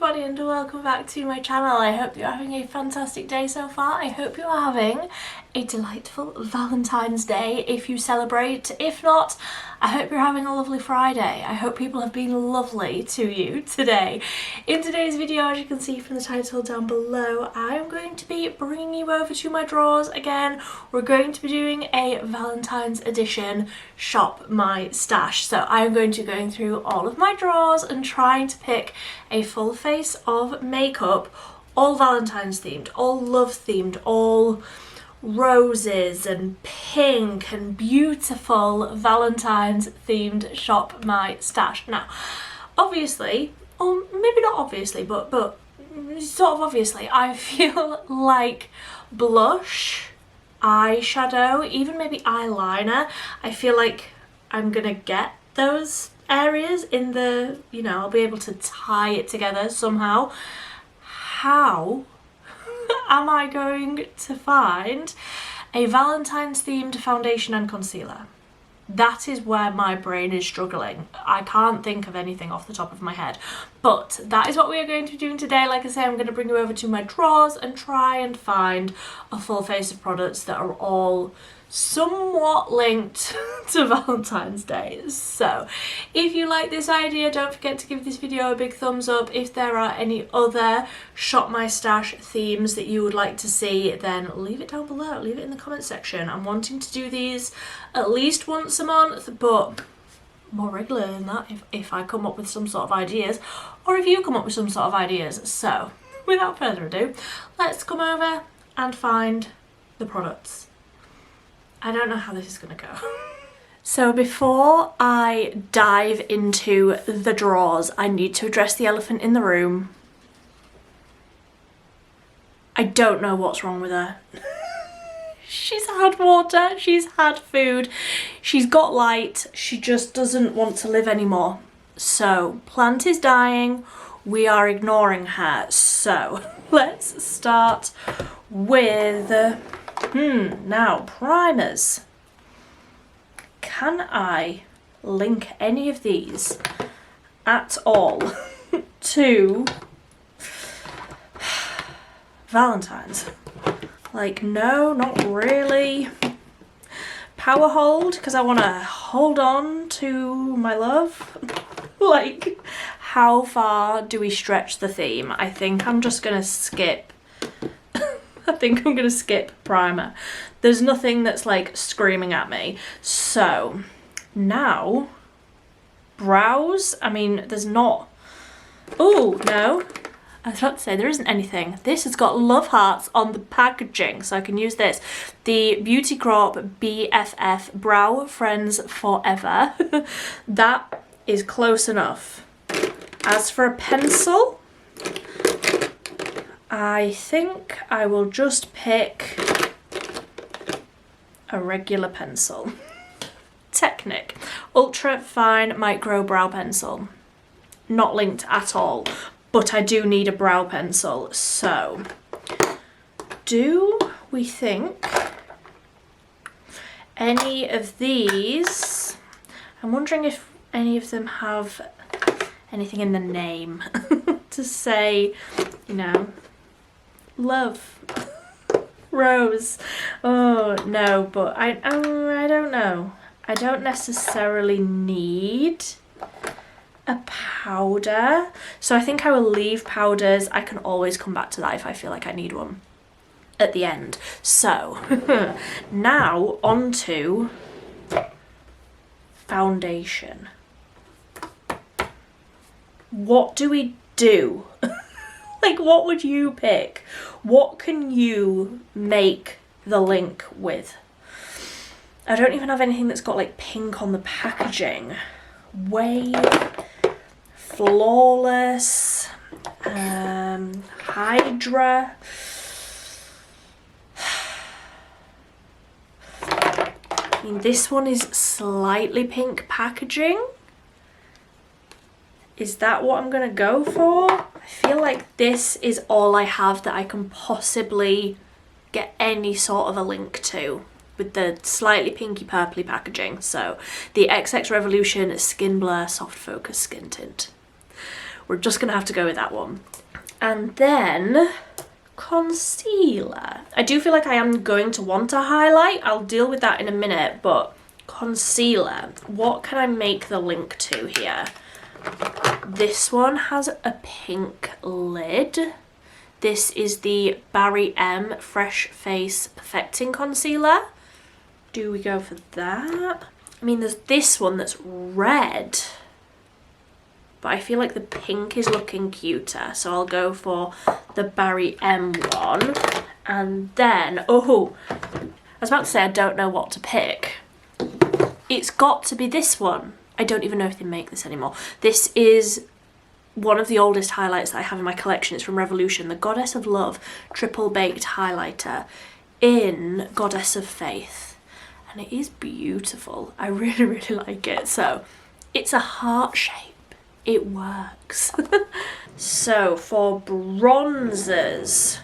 everybody and welcome back to my channel. I hope you're having a fantastic day so far. I hope you're having a delightful Valentine's Day if you celebrate. If not, I hope you're having a lovely Friday. I hope people have been lovely to you today. In today's video, as you can see from the title down below, I'm going to be bringing you over to my drawers again. We're going to be doing a Valentine's edition Shop My Stash. So I'm going to be going through all of my drawers and trying to pick a full face of makeup, all Valentine's themed, all love themed, all roses and pink and beautiful Valentine's themed Shop My Stash. Now, obviously, or maybe not obviously, but sort of obviously, I feel like blush, eyeshadow, even maybe eyeliner, I feel like I'm gonna get those areas in the, you know, I'll be able to tie it together somehow. How am I going to find a Valentine's themed foundation and concealer? That is where my brain is struggling. I can't think of anything off the top of my head, but that is what we are going to be doing today. Like I say, I'm going to bring you over to my drawers and try and find a full face of products that are all somewhat linked to Valentine's Day. So if you like this idea, don't forget to give this video a big thumbs up. If there are any other Shop My Stash themes that you would like to see, then leave it down below, leave it in the comment section. I'm wanting to do these at least once a month, but more regular than that if I come up with some sort of ideas, or if you come up with some sort of ideas. So without further ado, let's come over and find the products. I don't know how this is going to go. So before I dive into the drawers, I need to address the elephant in the room. I don't know what's wrong with her. She's had water, she's had food, she's got light, she just doesn't want to live anymore. So, plant is dying, we are ignoring her. So, let's start with now, primers. Can I link any of these at all to Valentine's? Like, no, not really. Power hold, because I want to hold on to my love. Like, how far do we stretch the theme? I think I'm just going to skip. I think I'm going to skip primer. There's nothing that's like screaming at me. So now, brows. I mean, there's not. Oh, no. I was about to say there isn't anything. This has got love hearts on the packaging, so I can use this. The Beauty Crop BFF Brow Friends Forever. That is close enough. As for a pencil, I think I will just pick a regular pencil. Technic Ultra Fine Micro Brow Pencil. Not linked at all, but I do need a brow pencil. So, do we think any of these, I'm wondering if any of them have anything in the name to say, you know, love, rose. Oh no, but I don't know. I don't necessarily need a powder, so I think I will leave powders. I can always come back to that if I feel like I need one at the end. So now on to foundation. What do we do? Like, what would you pick? What can you make the link with? I don't even have anything that's got like pink on the packaging. Wave, Flawless, Hydra. I mean, this one is slightly pink packaging. Is that what I'm gonna go for? I feel like this is all I have that I can possibly get any sort of a link to, with the slightly pinky purpley packaging. So the XX Revolution Skin Blur Soft Focus Skin Tint. we're just gonna have to go with that one. And then concealer. I do feel like I am going to want a highlight. I'll deal with that in a minute, but concealer, what can I make the link to here? This one has a pink lid. This is the Barry M Fresh Face Perfecting Concealer. Do we go for that? I mean, there's this one that's red, but I feel like the pink is looking cuter, so I'll go for the Barry M one. And then, oh, I was about to say I don't know what to pick. It's got to be this one. I don't even know if they make this anymore. This is one of the oldest highlights that I have in my collection. It's from Revolution, the Goddess of Love Triple Baked Highlighter in Goddess of Faith. And it is beautiful. I really, really like it. So it's a heart shape. It works. So for bronzers,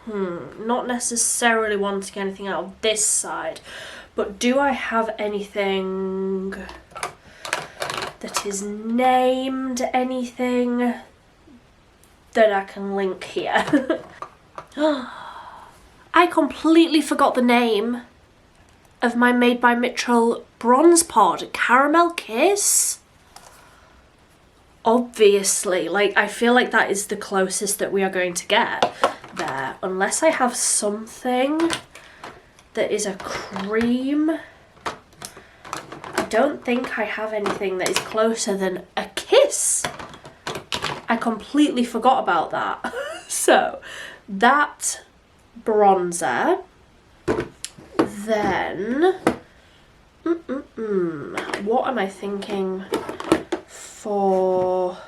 not necessarily wanting anything out of this side, but do I have anything that is named anything that I can link here? I completely forgot the name of my Made by Mitchell bronze pod, Caramel Kiss. Obviously, like, I feel like that is the closest that we are going to get there, unless I have something that is a cream. I don't think I have anything that is closer than a kiss. I completely forgot about that. So that bronzer. Then what am I thinking for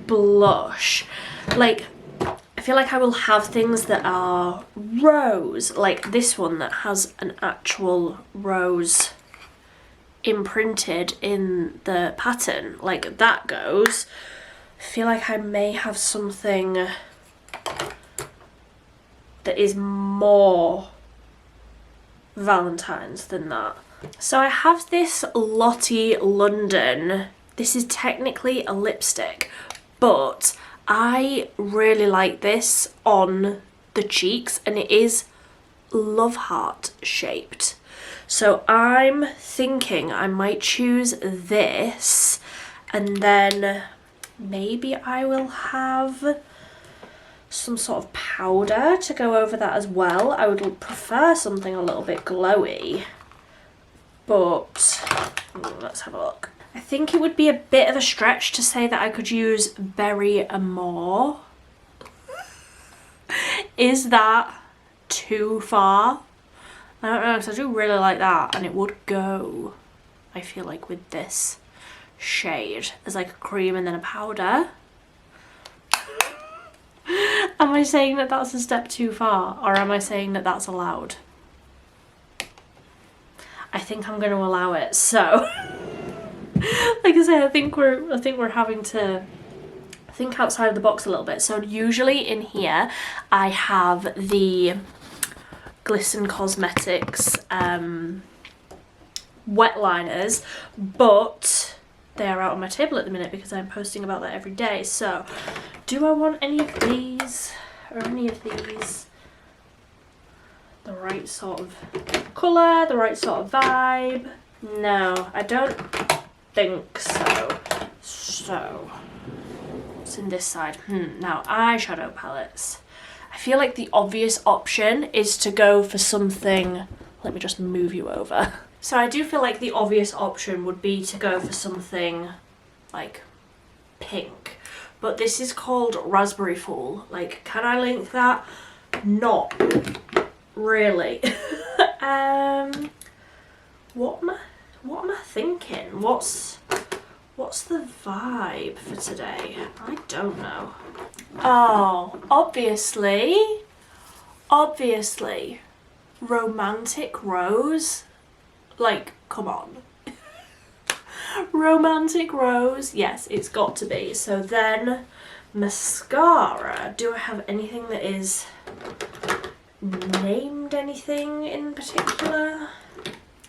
blush? Like, I feel like I will have things that are rose, like this one that has an actual rose imprinted in the pattern, like that goes. I feel like I may have something that is more Valentine's than that. So I have this Lottie London. This is technically a lipstick, but I really like this on the cheeks, and it is love heart shaped. So I'm thinking I might choose this, and then maybe I will have some sort of powder to go over that as well. I would prefer something a little bit glowy, but let's have a look. I think it would be a bit of a stretch to say that I could use Berry Amore. Is that too far? I don't know, because I do really like that, and it would go, I feel like, with this shade as like a cream and then a powder. Am I saying that that's a step too far, or am I saying that that's allowed? I think I'm going to allow it. So like I say, I think we're having to think outside of the box a little bit. So usually in here I have the Glisten Cosmetics wet liners, but they are out on my table at the minute because I'm posting about that every day. So do I want any of these or any of these? The right sort of colour, the right sort of vibe? No, I don't think so. So what's in this side? Now eyeshadow palettes. I feel like the obvious option is to go for something, let me just move you over. So I do feel like the obvious option would be to go for something like pink, but this is called Raspberry Fool. Like, can I link that? Not really. What am I thinking? What's the vibe for today? I don't know. Oh, obviously, Romantic Rose. Like, come on. Romantic Rose, yes, it's got to be. So then mascara. Do I have anything that is named anything in particular?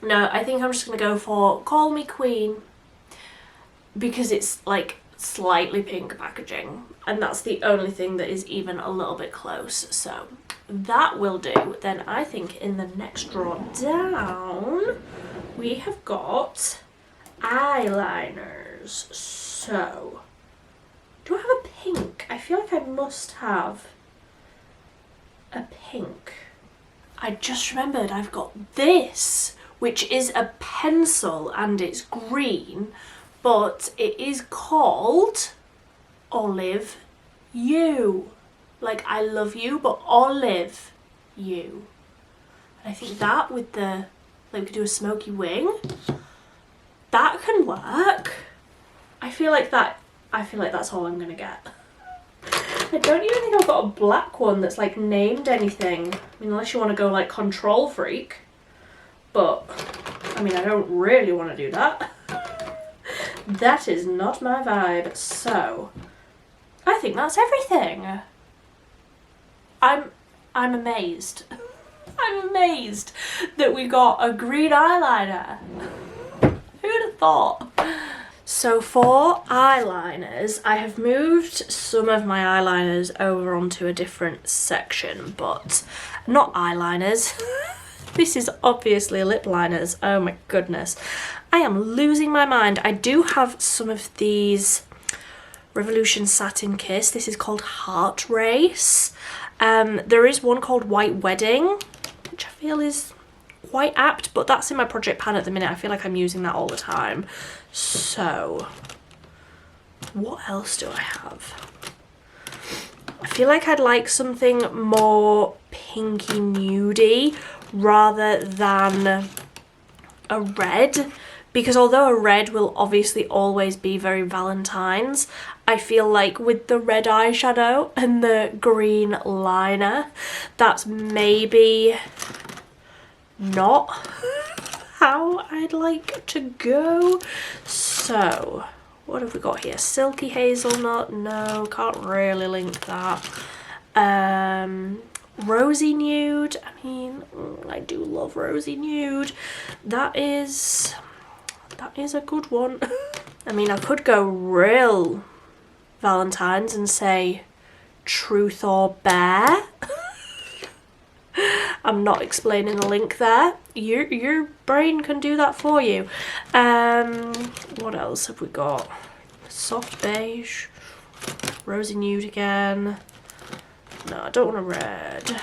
No, I think I'm just gonna go for Call Me Queen, because it's like slightly pink packaging, and that's the only thing that is even a little bit close, so that will do. Then I think in the next drawer down we have got eyeliners. So do I have a pink? I feel like I must have a pink. I just remembered I've got this, which is a pencil and it's green, but it is called Olive You. Like I love you, but Olive You. And I think that with the, like we could do a smoky wing, that can work. I feel like that's all I'm gonna get. I don't even think I've got a black one that's like named anything. I mean, unless you want to go like Control Freak. But, I mean, I don't really want to do that. That is not my vibe. So, I think that's everything. I'm amazed. I'm amazed that we got a green eyeliner. Who'd have thought? So for eyeliners, I have moved some of my eyeliners over onto a different section, but not eyeliners. This is obviously lip liners. Oh my goodness. I am losing my mind. I do have some of these Revolution Satin Kiss. This is called Heart Race. There is one called White Wedding, which I feel is quite apt, but that's in my project pan at the minute. I feel like I'm using that all the time. So, what else do I have? I feel like I'd like something more pinky nudey rather than a red, because although a red will obviously always be very Valentine's, I feel like with the red eyeshadow and the green liner, that's maybe not how I'd like to go. So what have we got here? Silky hazelnut, no, can't really link that. Rosy nude, I mean, I do love rosy nude. That is a good one. I mean, I could go real Valentine's and say Truth or Bear. I'm not explaining the link there. Your brain can do that for you. What else have we got? Soft beige, rosy nude again. No, I don't want a red.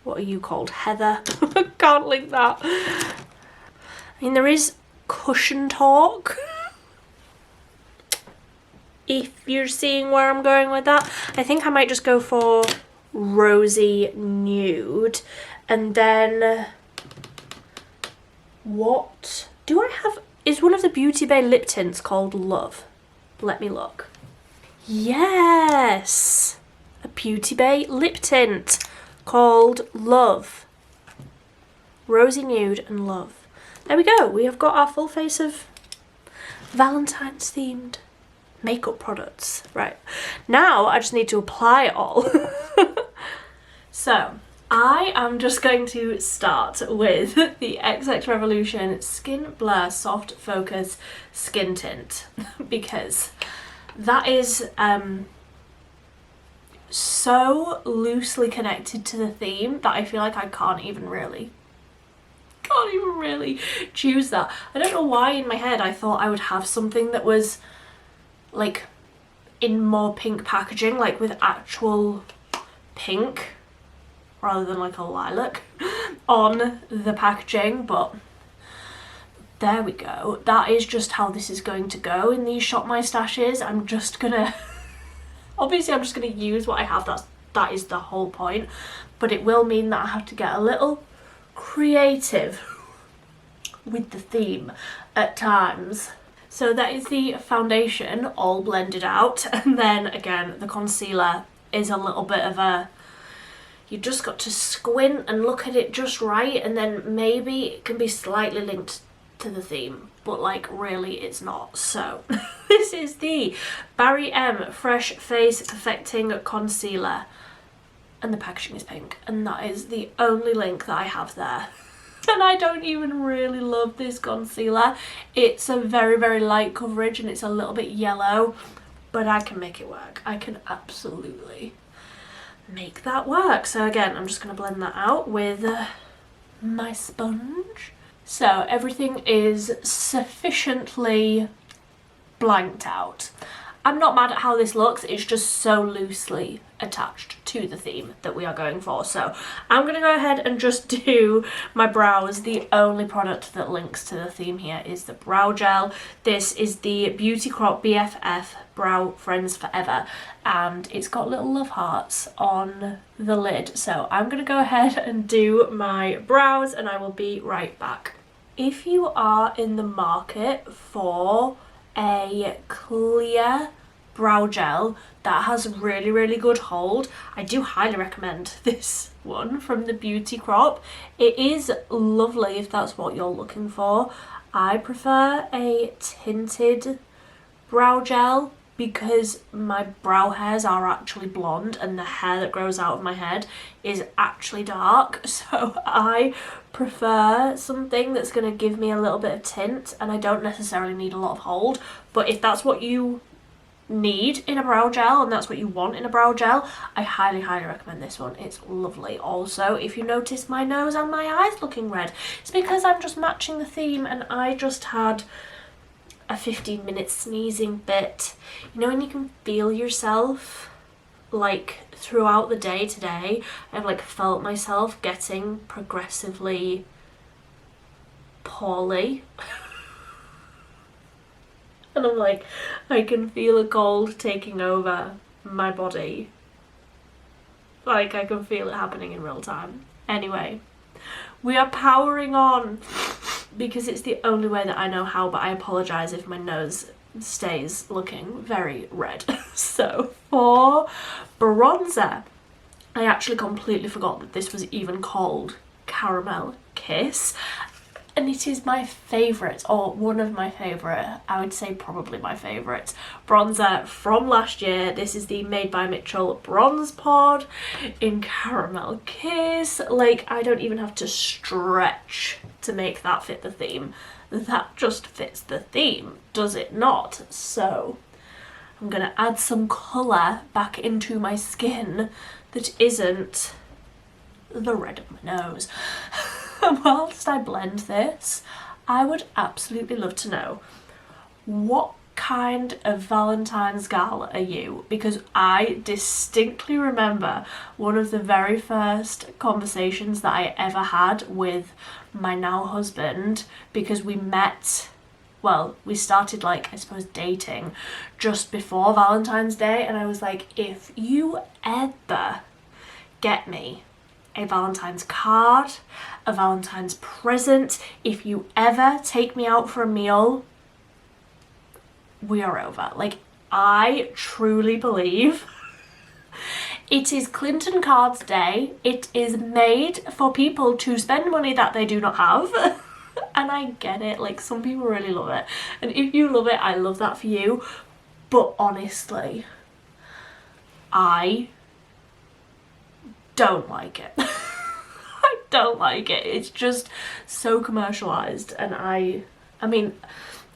What are you called? Heather? I can't link that. I mean, there is Cushion Talk. If you're seeing where I'm going with that. I think I might just go for rosy nude. And then what do I have? Is one of the Beauty Bay lip tints called Love? Let me look. Yes, a Beauty Bay lip tint called Love. Rosy nude and love. There we go. We have got our full face of Valentine's themed makeup products. Right, now I just need to apply it all. So I am just going to start with the XX Revolution Skin Blur Soft Focus Skin Tint because that is so loosely connected to the theme that I feel like I can't even really choose that. I don't know why in my head I thought I would have something that was like in more pink packaging, like with actual pink rather than like a lilac on the packaging, but there we go. That is just how this is going to go in these Shop My Stashes. I'm just gonna obviously I'm just gonna use what I have. That is the whole point, but it will mean that I have to get a little creative with the theme at times. So that is the foundation all blended out, and then again the concealer is a little bit of a, you just got to squint and look at it just right, and then maybe it can be slightly linked to the theme, but like really it's not. So this is the Barry M Fresh Face Perfecting Concealer, and the packaging is pink, and that is the only link that I have there. And I don't even really love this concealer. It's a very, very light coverage and it's a little bit yellow, but I can make it work. I can absolutely make that work. So again, I'm just going to blend that out with my sponge. So everything is sufficiently blanked out. I'm not mad at how this looks, it's just so loosely attached to the theme that we are going for. So I'm going to go ahead and just do my brows. The only product that links to the theme here is the brow gel. This is the Beauty Crop BFF Brow Friends Forever, and it's got little love hearts on the lid. So I'm going to go ahead and do my brows and I will be right back. If you are in the market for a clear brow gel that has really, really good hold, I do highly recommend this one from the Beauty Crop. It is lovely if that's what you're looking for. I prefer a tinted brow gel because my brow hairs are actually blonde and the hair that grows out of my head is actually dark, so I prefer something that's going to give me a little bit of tint, and I don't necessarily need a lot of hold. But if that's what you need in a brow gel and that's what you want in a brow gel, I highly, highly recommend this one. It's lovely. Also, if you notice my nose and my eyes looking red, it's because I'm just matching the theme, and I just had a 15-minute sneezing bit. You know when you can feel yourself like throughout the day today, I've like felt myself getting progressively poorly. And I'm like, I can feel a cold taking over my body. Like I can feel it happening in real time. Anyway, we are powering on because it's the only way that I know how, but I apologise if my nose stays looking very red. So for bronzer, I actually completely forgot that this was even called Caramel Kiss, and it is my favourite, or one of my favourite, I would say probably my favourite bronzer from last year. This is the Made by Mitchell Bronze Pod in Caramel Kiss. Like, I don't even have to stretch to make that fit the theme. That just fits the theme, does it not? So I'm gonna add some colour back into my skin that isn't the red of my nose. Whilst I blend this, I would absolutely love to know, what kind of Valentine's gal are you? Because I distinctly remember one of the very first conversations that I ever had with my now husband, because we met, well, we started like, I suppose, dating just before Valentine's Day, and I was like, if you ever get me a Valentine's card, a Valentine's present, if you ever take me out for a meal, we are over. Like, I truly believe it is Clinton Cards Day. It is made for people to spend money that they do not have. And I get it, like some people really love it. And if you love it, I love that for you. But honestly, I don't like it. I don't like it. It's just so commercialized, and I mean,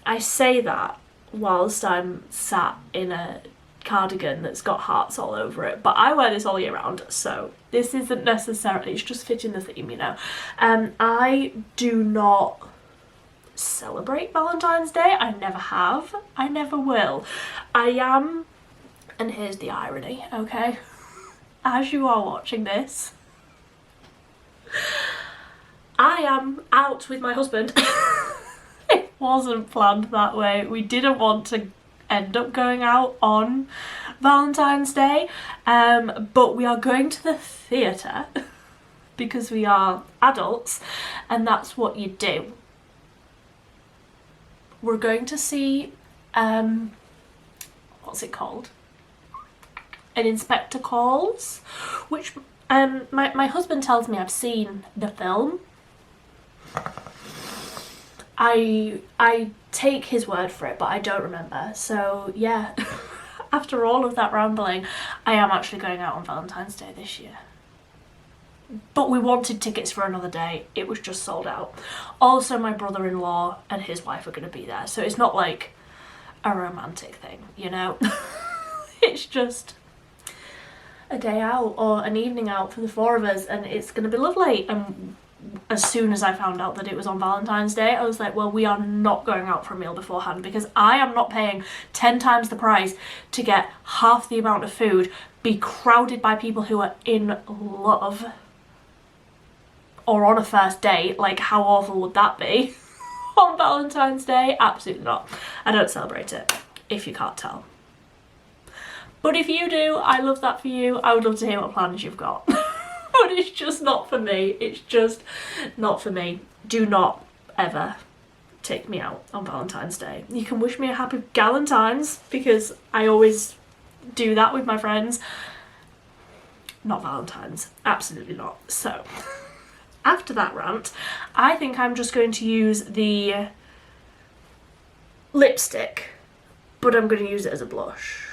I say that whilst I'm sat in a cardigan that's got hearts all over it, but I wear this all year round, so this isn't necessarily, it's just fitting the theme, you know. I do not celebrate Valentine's Day. I never have, I never will. I am, and here's the irony, okay? As you are watching this, I am out with my husband. It wasn't planned that way. We didn't want to end up going out on Valentine's Day, but we are going to the theatre because we are adults, and that's what you do. We're going to see, what's it called? An Inspector Calls, which my husband tells me I've seen the film. I take his word for it, but I don't remember. So yeah, after all of that rambling, I am actually going out on Valentine's Day this year. but we wanted tickets for another day. It was just sold out. Also, my brother-in-law and his wife are going to be there, so it's not like a romantic thing, you know? It's just a day out or an evening out for the four of us, and it's going to be lovely. And as soon as I found out that it was on Valentine's Day, I was like, well, we are not going out for a meal beforehand, because I am not paying 10 times the price to get half the amount of food, be crowded by people who are in love or on a first date. Like, how awful would that be? On Valentine's Day? Absolutely not. I don't celebrate it, if you can't tell. But if you do, I love that for you. I would love to hear what plans you've got. But it's just not for me. It's just not for me. Do not ever take me out on Valentine's Day. You can wish me a happy Galentine's, because I always do that with my friends. Not Valentine's. Absolutely not. So, after that rant, I think I'm just going to use the lipstick, but I'm going to use it as a blush.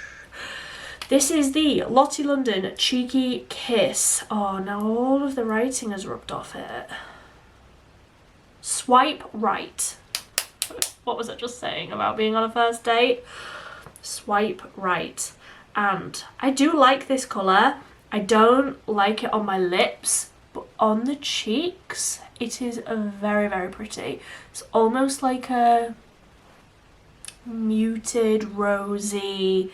This is the Lottie London Cheeky Kiss. Oh, now all of the writing has rubbed off it. Swipe right. What was I just saying about being on a first date? Swipe right. And I do like this colour. I don't like it on my lips, but on the cheeks, it is very, very pretty. It's almost like a muted, rosy,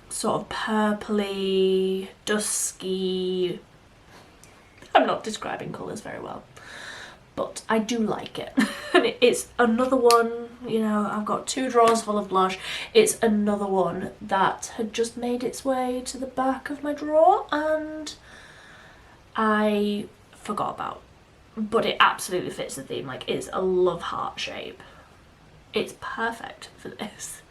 sort of purpley, dusky. I'm not describing colours very well, but I do like it. And it's another one, you know, I've got 2 drawers full of blush. It's another one that had just made its way to the back of my drawer and I forgot about. But it absolutely fits the theme. Like, it's a love heart shape. It's perfect for this.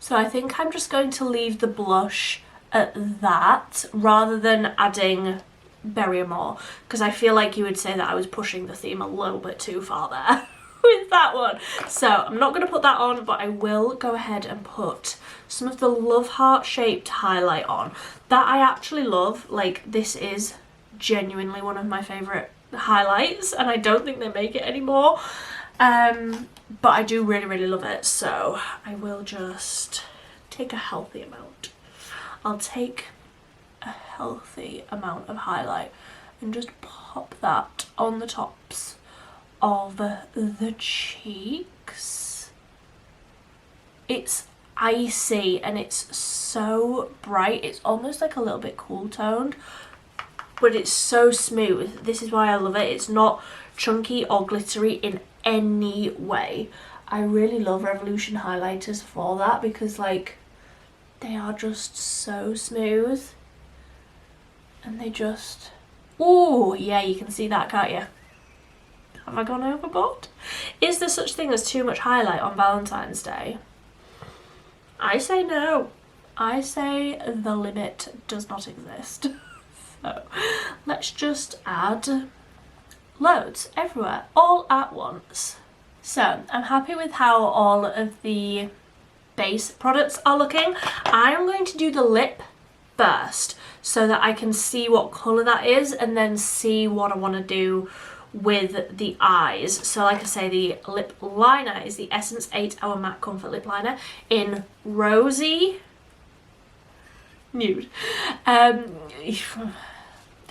So I think I'm just going to leave the blush at that rather than adding Bury more, because I feel like you would say that I was pushing the theme a little bit too far there with that one. So I'm not going to put that on, but I will go ahead and put some of the love heart shaped highlight on that I actually love. Like, this is genuinely one of my favourite highlights and I don't think they make it anymore. But I do really, really love it, so I will just take a healthy amount. I'll take a healthy amount of highlight and just pop that on the tops of the cheeks. It's icy and it's so bright. It's almost like a little bit cool toned, but it's so smooth. This is why I love it. It's not chunky or glittery in any way. I really love Revolution highlighters for that, because like, they are just so smooth and they just, oh yeah, you can see that, can't you? Have I gone overboard? Is there such thing as too much highlight on Valentine's Day? I say no. I say the limit does not exist. So let's just add loads everywhere, all at once. So I'm happy with how all of the base products are looking. I'm going to do the lip first so that I can see what colour that is and then see what I want to do with the eyes. So like I say, the lip liner is the Essence 8 Hour Matte Comfort Lip Liner in Rosy Nude.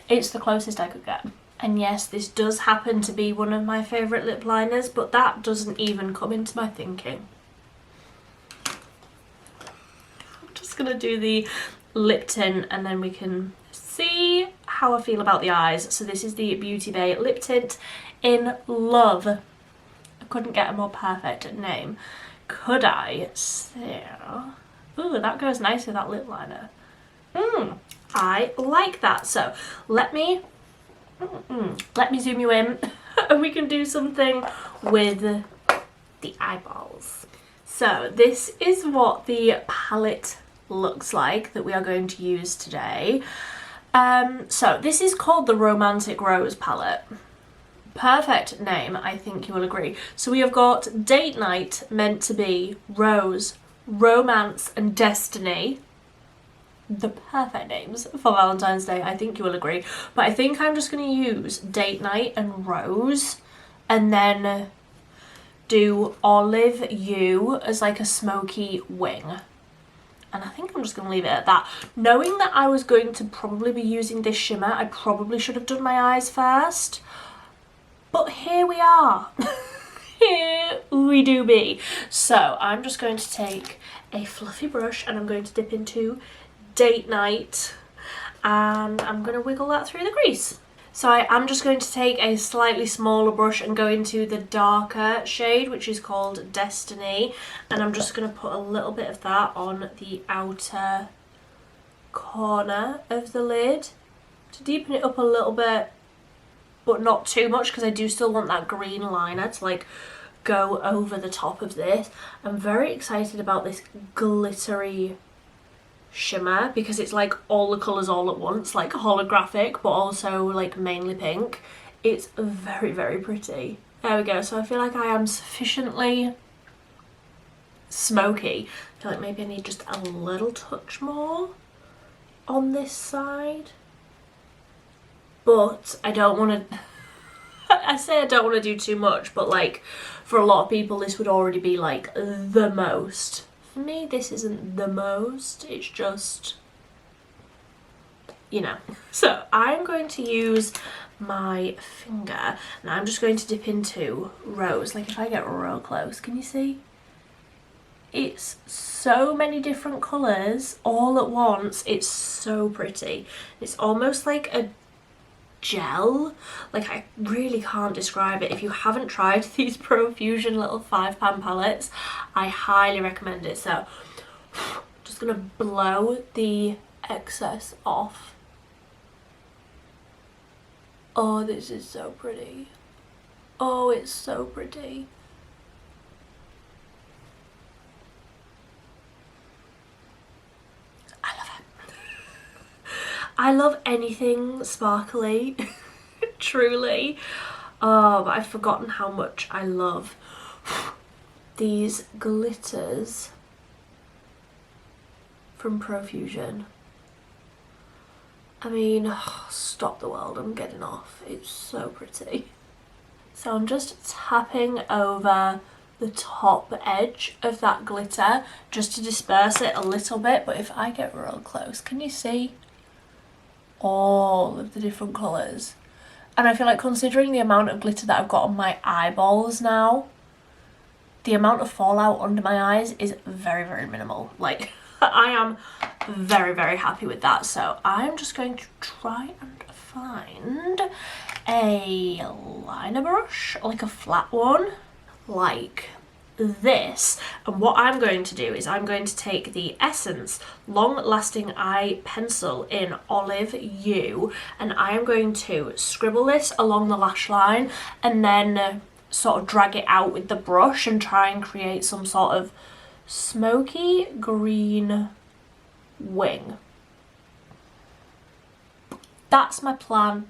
It's the closest I could get. And yes, this does happen to be one of my favourite lip liners, but that doesn't even come into my thinking. I'm just going to do the lip tint and then we can see how I feel about the eyes. So this is the Beauty Bay Lip Tint in Love. I couldn't get a more perfect name, could I? So, ooh, that goes nice with that lip liner. I like that. So let me zoom you in and we can do something with the eyeballs. So this is what the palette looks like that we are going to use today. So this is called the Romantic Rose palette. Perfect name, I think you will agree. So we have got Date Night, Meant to Be, Rose, Romance and Destiny. the perfect names for Valentine's Day, I think you will agree. But I think I'm just going to use Date Night and Rose, and then do Olive You as like a smoky wing. And I think I'm just going to leave it at that. Knowing that I was going to probably be using this shimmer, I probably should have done my eyes first. But here we are. Here we do be. So I'm just going to take a fluffy brush and I'm going to dip into Date Night, and I'm going to wiggle that through the crease. So I am just going to take a slightly smaller brush and go into the darker shade, which is called Destiny, and I'm just going to put a little bit of that on the outer corner of the lid to deepen it up a little bit, but not too much, because I do still want that green liner to like go over the top of this. I'm very excited about this glittery shimmer because it's like all the colours all at once, like holographic but also like mainly pink. It's very, very pretty. There we go. So I feel like I am sufficiently smoky. I feel like maybe I need just a little touch more on this side, but I don't want to I say I don't want to do too much, but like for a lot of people this would already be like the most. For me, this isn't the most, it's just, you know. So I'm going to use my finger and I'm just going to dip into Rose. Like if I get real close, can you see? It's so many different colours all at once. It's so pretty. It's almost like a gel. Like I really can't describe it. If you haven't tried these Profusion little 5-pan palettes, I highly recommend it. So just gonna blow the excess off. Oh, this is so pretty. Oh, it's so pretty. I love it. I love anything sparkly. Truly. Oh, but I've forgotten how much I love these glitters from Profusion. I mean, stop the world, I'm getting off. It's so pretty. So I'm just tapping over the top edge of that glitter just to disperse it a little bit. But if I get real close, can you see all of the different colours? And I feel like, considering the amount of glitter that I've got on my eyeballs now, the amount of fallout under my eyes is very, very minimal. Like, I am very, very happy with that. So I'm just going to try and find a liner brush, like a flat one, like this. And what I'm going to do is I'm going to take the Essence Long Lasting Eye Pencil in Olive You, and I am going to scribble this along the lash line and then sort of drag it out with the brush and try and create some sort of smoky green wing. That's my plan.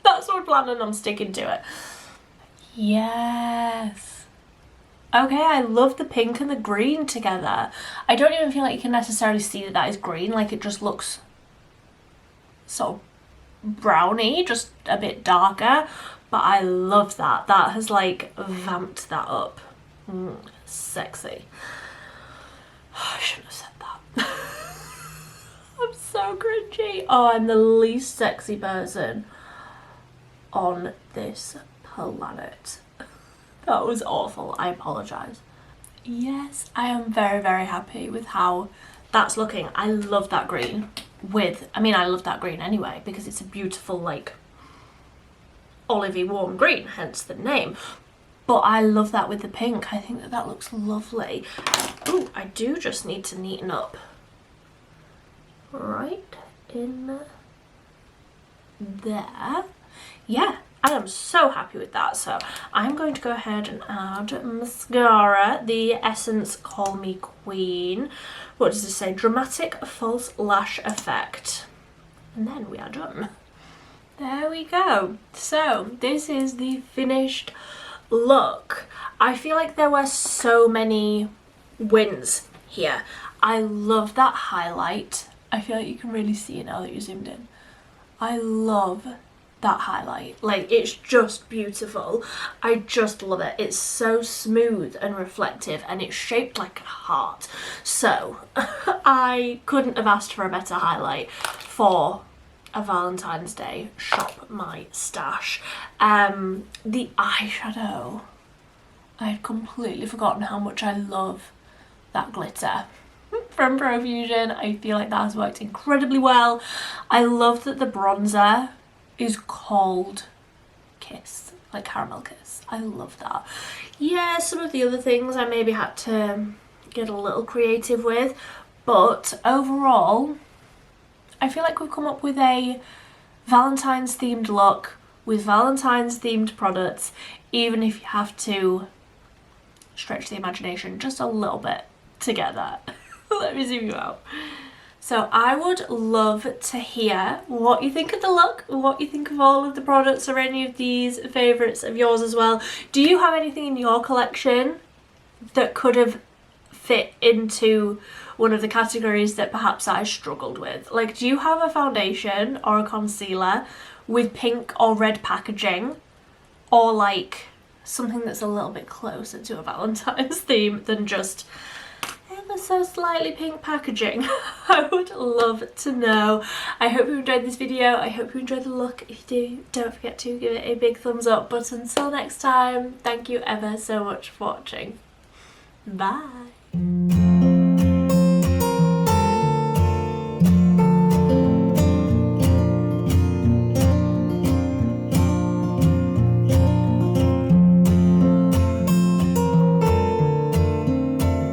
That's my plan and I'm sticking to it. Yes. Okay, I love the pink and the green together. I don't even feel like you can necessarily see that that is green. Like, it just looks sort of browny, just a bit darker. But I love that. That has like vamped that up. Sexy. Oh, I shouldn't have said that. I'm so cringy. Oh, I'm the least sexy person on this planet. That was awful. I apologise. Yes, I am very, very happy with how that's looking. I love that green with, I mean, I love that green anyway because it's a beautiful, like, olivey warm green, hence the name. But I love that with the pink. I think that that looks lovely. Oh, I do just need to neaten up right in there. Yeah, I am so happy with that. So I'm going to go ahead and add mascara, the Essence Call Me Queen. What does it say? Dramatic False Lash Effect. And then we are done. There we go. So this is the finished look. I feel like there were so many wins here. I love that highlight I feel like you can really see it now that you're zoomed in. I love that highlight. Like, it's just beautiful. I just love it. It's so smooth and reflective, and it's shaped like a heart. So I couldn't have asked for a better highlight for a Valentine's Day shop my stash. The eyeshadow, I had completely forgotten how much I love that glitter from Profusion. I feel like that has worked incredibly well. I love that the bronzer is called Kiss, like Caramel Kiss. I love that. Yeah, some of the other things I maybe had to get a little creative with, but overall I feel like we've come up with a Valentine's themed look with Valentine's themed products, even if you have to stretch the imagination just a little bit to get that. Let me zoom you out. So I would love to hear what you think of the look, what you think of all of the products, or any of these favourites of yours as well. Do you have anything in your collection that could have fit into one of the categories that perhaps I struggled with? Like, do you have a foundation or a concealer with pink or red packaging, or like something that's a little bit closer to a Valentine's theme than just ever so slightly pink packaging? I would love to know. I hope you enjoyed this video. I hope you enjoyed the look. If you do, don't forget to give it a big thumbs up. But until next time, thank you ever so much for watching. Bye.